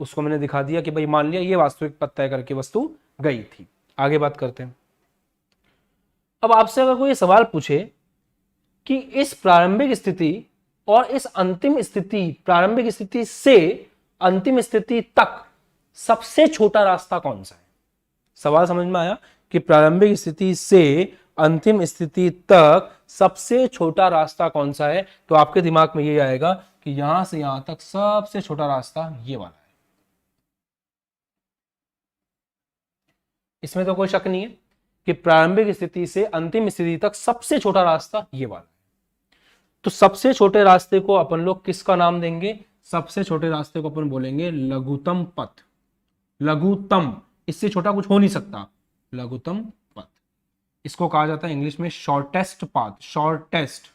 उसको मैंने दिखा दिया कि भाई मान लिया ये वास्तविक पथ तय करके वस्तु गई थी। आगे बात करते हैं। अब आपसे अगर कोई सवाल पूछे कि इस प्रारंभिक स्थिति और इस अंतिम स्थिति, प्रारंभिक स्थिति से अंतिम स्थिति तक सबसे छोटा रास्ता कौन सा है? सवाल समझ में आया कि प्रारंभिक स्थिति से अंतिम स्थिति तक सबसे छोटा रास्ता कौन सा है? तो आपके दिमाग में ये आएगा कि यहां से यहां तक सबसे छोटा रास्ता ये वाला है। इसमें तो कोई शक नहीं है कि प्रारंभिक स्थिति से अंतिम स्थिति तक सबसे छोटा रास्ता ये वाला है। तो सबसे छोटे रास्ते को अपन लोग किसका नाम देंगे? सबसे छोटे रास्ते को अपन बोलेंगे लघुत्तम पथ। लघुत्तम, इससे छोटा कुछ हो नहीं सकता। लघुत्तम पथ, इसको कहा जाता है इंग्लिश में शॉर्टेस्ट पाथ। शॉर्टेस्ट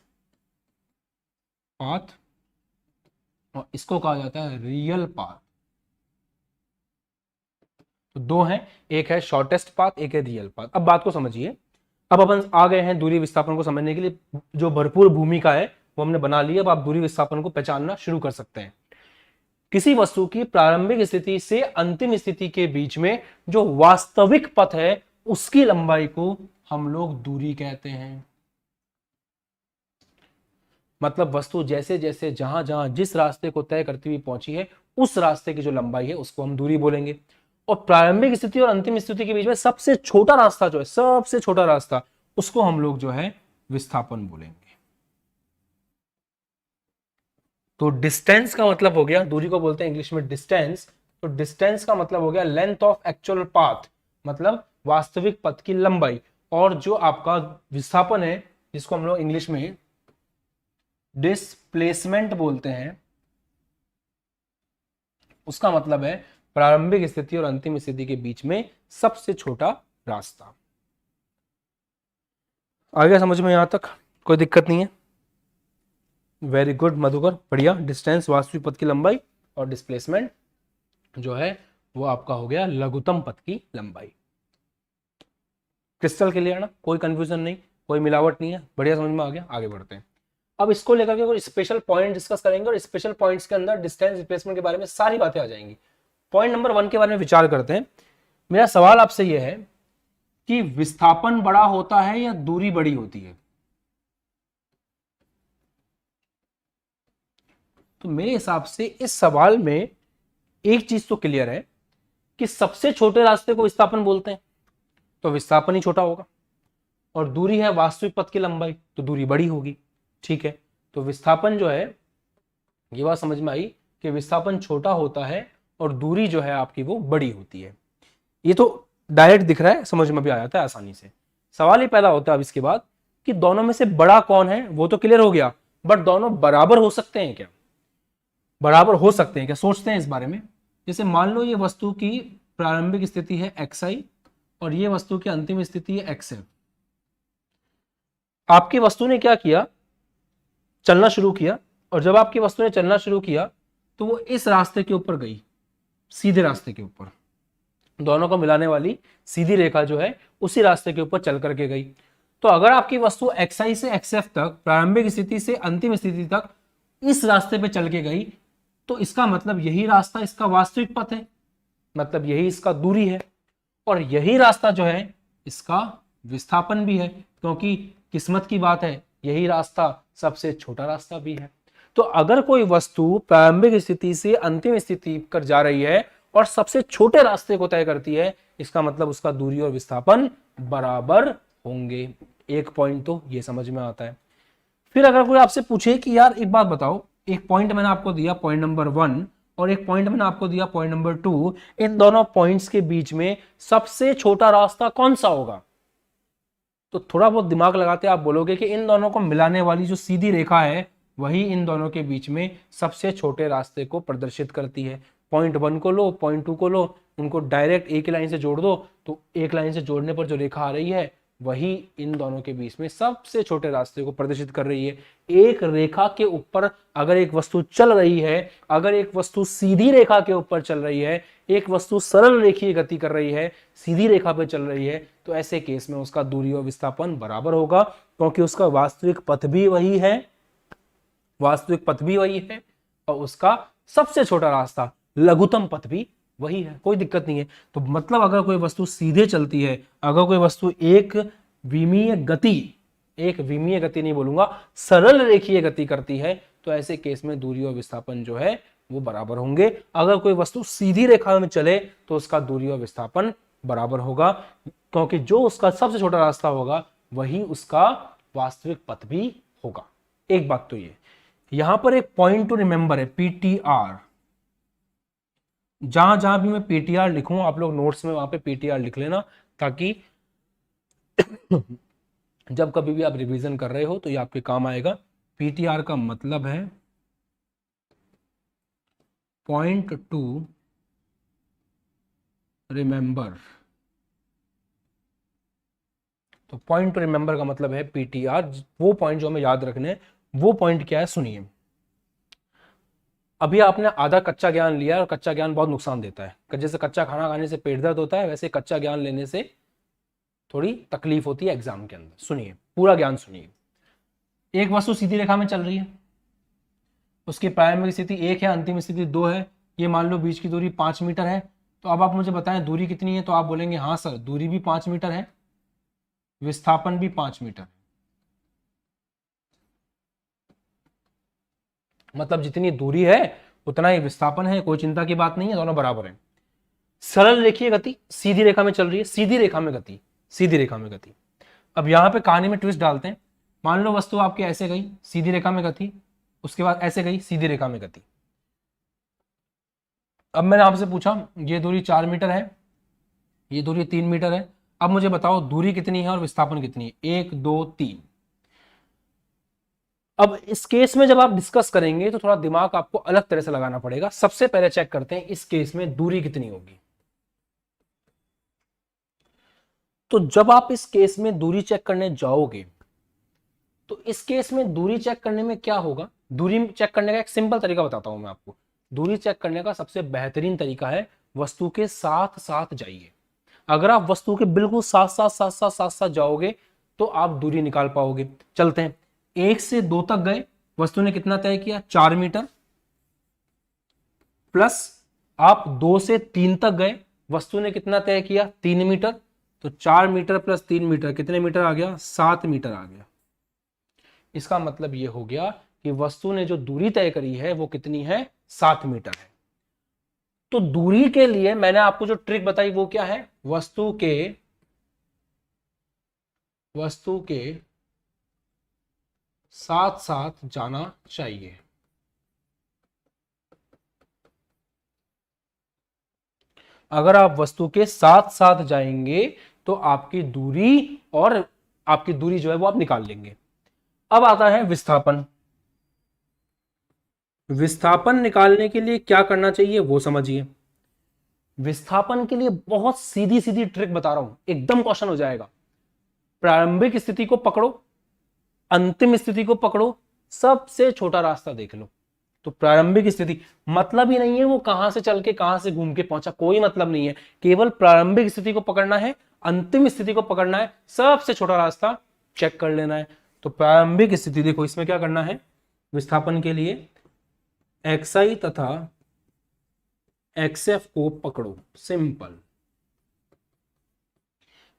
पाथ, और इसको कहा जाता है रियल पाथ। तो दो हैं, एक है शॉर्टेस्ट पाथ, एक है रियल पाथ। अब बात को समझिए। अब अपन आ गए हैं दूरी विस्थापन को समझने के लिए। जो भरपूर भूमिका है वो हमने बना ली। अब आप दूरी विस्थापन को पहचानना शुरू कर सकते हैं। किसी वस्तु की प्रारंभिक स्थिति से अंतिम स्थिति के बीच में जो वास्तविक पथ है उसकी लंबाई को हम लोग दूरी कहते हैं। मतलब वस्तु जैसे जैसे जहां जहां जिस रास्ते को तय करती हुई पहुंची है उस रास्ते की जो लंबाई है उसको हम दूरी बोलेंगे। और प्रारंभिक स्थिति और अंतिम स्थिति के बीच में सबसे छोटा रास्ता जो है, सबसे छोटा रास्ता, उसको हम लोग जो है विस्थापन बोलेंगे। तो डिस्टेंस का मतलब हो गया, दूरी को बोलते हैं इंग्लिश में डिस्टेंस। तो डिस्टेंस का मतलब हो गया लेंथ ऑफ एक्चुअल पाथ, मतलब वास्तविक पथ की लंबाई। और जो आपका विस्थापन है जिसको हम लोग इंग्लिश में डिस्प्लेसमेंट बोलते हैं, उसका मतलब है प्रारंभिक स्थिति और अंतिम स्थिति के बीच में सबसे छोटा रास्ता। आ गया समझ में? यहां तक कोई दिक्कत नहीं है? वेरी गुड मधुकर, बढ़िया। डिस्टेंस वास्तविक पथ की लंबाई और डिस्प्लेसमेंट जो है वो आपका हो गया लघुत्तम पथ की लंबाई। क्रिस्टल क्लियर ना? कोई कंफ्यूजन नहीं, कोई मिलावट नहीं है, बढ़िया समझ में आ गया। आगे बढ़ते हैं। अब इसको लेकर के कोई स्पेशल पॉइंट डिस्कस करेंगे और स्पेशल पॉइंट्स के अंदर डिस्टेंस डिस्प्लेसमेंट के बारे में सारी बातें आ जाएंगी। पॉइंट नंबर 1 के बारे में विचार करते हैं। मेरा सवाल आपसे यह है कि विस्थापन बड़ा होता है या दूरी बड़ी होती है? तो मेरे हिसाब से इस सवाल में एक चीज तो क्लियर है कि सबसे छोटे रास्ते को विस्थापन बोलते हैं, तो विस्थापन ही छोटा होगा। और दूरी है वास्तविक पथ की लंबाई, तो दूरी बड़ी होगी। ठीक है, तो विस्थापन जो है, ये बात समझ में आई कि विस्थापन छोटा होता है और दूरी जो है आपकी वो बड़ी होती है। ये तो डायरेक्ट दिख रहा है, समझ में भी आ जाता है आसानी से। सवाल ही पैदा होता है अब इसके बाद कि दोनों में से बड़ा कौन है? वो तो क्लियर हो गया, बट दोनों बराबर हो सकते हैं क्या? बराबर हो सकते हैं क्या? सोचते हैं इस बारे में। जैसे मान लो ये वस्तु की प्रारंभिक स्थिति है xi और ये वस्तु की अंतिम स्थिति है xf। आपकी वस्तु ने क्या किया? चलना शुरू किया, और जब आपकी वस्तु ने चलना शुरू किया तो वो इस रास्ते के ऊपर गई, सीधे रास्ते के ऊपर। दोनों को मिलाने वाली सीधी रेखा जो है उसी रास्ते के ऊपर चल करके गई। तो अगर आपकी वस्तु xi से xf तक, प्रारंभिक स्थिति से अंतिम स्थिति तक इस रास्ते पे चल के गई, तो इसका मतलब यही रास्ता इसका वास्तविक पथ है, मतलब यही इसका दूरी है, और यही रास्ता जो है इसका विस्थापन भी है, क्योंकि किस्मत की बात है यही रास्ता सबसे छोटा रास्ता भी है। तो अगर कोई वस्तु प्रारंभिक स्थिति से अंतिम स्थिति पर जा रही है और सबसे छोटे रास्ते को तय करती है, इसका मतलब उसका दूरी और विस्थापन बराबर होंगे। एक पॉइंट तो ये समझ में आता है। फिर अगर कोई आपसे पूछे कि यार एक बात बताओ, एक पॉइंट मैंने आपको दिया पॉइंट नंबर 1 और एक पॉइंट मैंने आपको दिया पॉइंट नंबर 2, इन दोनों पॉइंट्स के बीच में सबसे छोटा रास्ता कौन सा होगा? तो थोड़ा बहुत दिमाग लगाते आप बोलोगे कि इन दोनों को मिलाने वाली जो सीधी रेखा है वही इन दोनों के बीच में सबसे छोटे रास्ते को प्रदर्शित करती है। पॉइंट 1 को लो, पॉइंट 2 को लो, उनको डायरेक्ट एक लाइन से जोड़ दो, तो एक लाइन से जोड़ने पर जो रेखा आ रही है वही इन दोनों के बीच में सबसे छोटे रास्ते को प्रदर्शित कर रही है। एक रेखा के ऊपर अगर एक वस्तु चल रही है, अगर एक वस्तु सीधी रेखा के ऊपर चल रही है, एक वस्तु सरल रेखीय गति कर रही है, सीधी रेखा पर चल रही है, तो ऐसे केस में उसका दूरी और विस्थापन बराबर होगा, क्योंकि उसका वास्तविक पथ भी वही है, वास्तविक पथ भी वही है और उसका सबसे छोटा रास्ता लघुत्तम पथ भी वही है, कोई दिक्कत नहीं है। तो मतलब अगर कोई वस्तु सीधे चलती है, अगर कोई वस्तु एक विमीय गति नहीं बोलूंगा, सरल रेखीय गति करती है, तो ऐसे केस में दूरी और विस्थापन जो है वो बराबर होंगे। अगर कोई वस्तु सीधी रेखा में चले तो उसका दूरी और विस्थापन बराबर होगा, क्योंकि जो उसका सबसे छोटा रास्ता होगा वही उसका वास्तविक पथ भी होगा। एक बात तो ये, यहां पर एक पॉइंट टू रिमेंबर है, पीटीआर। जहां जहां भी मैं पीटीआर लिखूं, आप लोग नोट्स में वहां पे पीटीआर लिख लेना, ताकि जब कभी भी आप रिवीजन कर रहे हो तो ये आपके काम आएगा। पीटीआर का मतलब है पॉइंट टू रिमेंबर। तो पॉइंट टू रिमेंबर का मतलब है पीटीआर, वो पॉइंट जो हमें याद रखने हैं। वो पॉइंट क्या है सुनिए। अभी आपने आधा कच्चा ज्ञान लिया, और कच्चा ज्ञान बहुत नुकसान देता है। जैसे कच्चा खाना खाने से पेट दर्द होता है, वैसे कच्चा ज्ञान लेने से थोड़ी तकलीफ होती है एग्जाम के अंदर। सुनिए, पूरा ज्ञान सुनिए। एक वस्तु सीधी रेखा में चल रही है, उसकी प्रारंभिक स्थिति 1 है, अंतिम स्थिति 2 है। ये मान लो बीच की दूरी 5 मीटर है। तो अब आप मुझे बताएं दूरी कितनी है, तो आप बोलेंगे हाँ सर दूरी भी 5 मीटर है, विस्थापन भी 5 मीटर है। मतलब जितनी दूरी है उतना ही विस्थापन है, कोई चिंता की बात नहीं है, दोनों बराबर है। सरल रेखीय गति, सीधी रेखा में चल रही है, सीधी रेखा में गति, सीधी रेखा में गति। अब यहां पे कहानी में ट्विस्ट डालते हैं। मान लो वस्तु आपकी ऐसे गई, सीधी रेखा में गति, उसके बाद ऐसे गई, सीधी रेखा में गति। अब मैंने आपसे पूछा ये दूरी 4 मीटर है, ये दूरी 3 मीटर है। अब मुझे बताओ दूरी कितनी है और विस्थापन कितनी है? 1 2 3। अब इस केस में जब आप डिस्कस करेंगे तो थोड़ा दिमाग आपको अलग तरह से लगाना पड़ेगा। सबसे पहले चेक करते हैं इस केस में दूरी कितनी होगी। तो जब आप इस केस में दूरी चेक करने जाओगे, तो इस केस में दूरी चेक करने में क्या होगा? दूरी चेक करने का एक सिंपल तरीका बताता हूं मैं आपको। दूरी चेक करने का सबसे बेहतरीन तरीका है वस्तु के साथ साथ जाइए। अगर आप वस्तु के बिल्कुल साथ साथ साथ साथ साथ साथ जाओगे तो आप दूरी निकाल पाओगे। चलते हैं, 1 से 2 तक गए, वस्तु ने कितना तय किया? 4 मीटर। प्लस आप 2 से 3 तक गए, वस्तु ने कितना तय किया? 3 मीटर। तो 4 मीटर प्लस 3 मीटर कितने मीटर आ गया? 7 मीटर आ गया। इसका मतलब यह हो गया कि वस्तु ने जो दूरी तय करी है वो कितनी है? 7 मीटर है। तो दूरी के लिए मैंने आपको जो ट्रिक बताई वो क्या है? वस्तु के साथ साथ जाना चाहिए। अगर आप वस्तु के साथ साथ जाएंगे तो आपकी दूरी जो है वो आप निकाल लेंगे। अब आता है विस्थापन। विस्थापन निकालने के लिए क्या करना चाहिए वो समझिए। विस्थापन के लिए बहुत सीधी सीधी ट्रिक बता रहा हूं, एकदम क्वेश्चन हो जाएगा। प्रारंभिक स्थिति को पकड़ो, अंतिम स्थिति को पकड़ो, सबसे छोटा रास्ता देख लो। तो प्रारंभिक स्थिति मतलब ही नहीं है वो कहां से चल के कहां से घूम के पहुंचा, कोई मतलब नहीं है। केवल प्रारंभिक स्थिति को पकड़ना है, अंतिम स्थिति को पकड़ना है, सबसे छोटा रास्ता चेक कर लेना है। तो प्रारंभिक स्थिति देखो, इसमें क्या करना है? विस्थापन के लिए xi तथा xf को पकड़ो, सिंपल।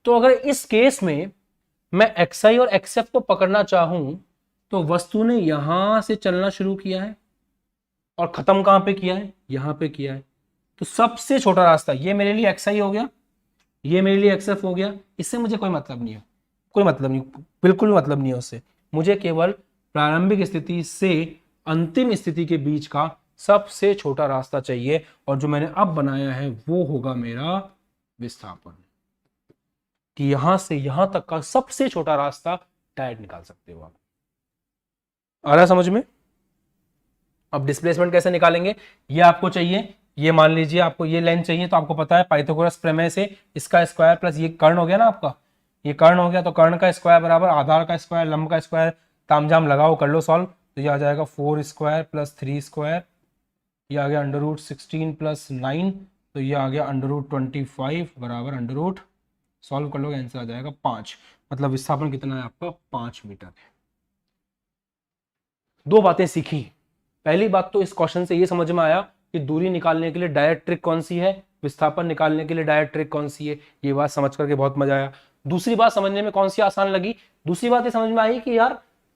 तो अगर इस केस में मैं xi और xf को पकड़ना चाहूं तो वस्तु ने यहां से चलना शुरू किया है और खत्म कहां पे किया है? यहां पे किया है। तो सबसे छोटा रास्ता ये मेरे लिए xi हो गया, ये मेरे लिए xf हो गया। इससे मुझे कोई मतलब नहीं है, कोई मतलब नहीं, बिल्कुल मतलब नहीं है उससे। मुझे केवल प्रारंभिक स्थिति से अंतिम स्थिति के बीच का सबसे छोटा रास्ता चाहिए, और जो मैंने अब बनाया है वो होगा मेरा विस्थापन। कि यहां से यहां तक का सबसे छोटा रास्ता डायरेक्ट निकाल सकते हो आप। आ रहा समझ में? अब डिस्प्लेसमेंट कैसे निकालेंगे ये आपको चाहिए। ये मान लीजिए आपको ये लेंथ चाहिए, तो आपको पता है पाइथागोरस प्रमेय से इसका स्क्वायर प्लस ये कर्ण हो गया ना आपका, ये कर्ण हो गया। तो कर्ण का स्क्वायर बराबर आधार का स्क्वायर, लंब का स्क्वायर, तामझाम लगाओ, कर लो सॉल्व। तो ये आ जाएगा 4 स्क्वायर प्लस 3 स्क्वायर, ये आ गया √16 प्लस 9, तो ये आ गया √25 बराबर सॉल्व कर लोगे आंसर आ जाएगा 5। मतलब विस्थापन कितना है आपका? 5 मीटर है। 2 बातें सीखी। पहली बात तो इस क्वेश्चन से ये समझ में आया कि दूरी निकालने के लिए डायरेक्ट ट्रिक कौन सी है, विस्थापन निकालने के लिए डायरेक्ट ट्रिक कौन सी है। ये बात समझ करके बहुत मजा आया। दूसरी बात समझने में कौन सी आसान लगी, दूसरी बात ये समझ में आई कि यार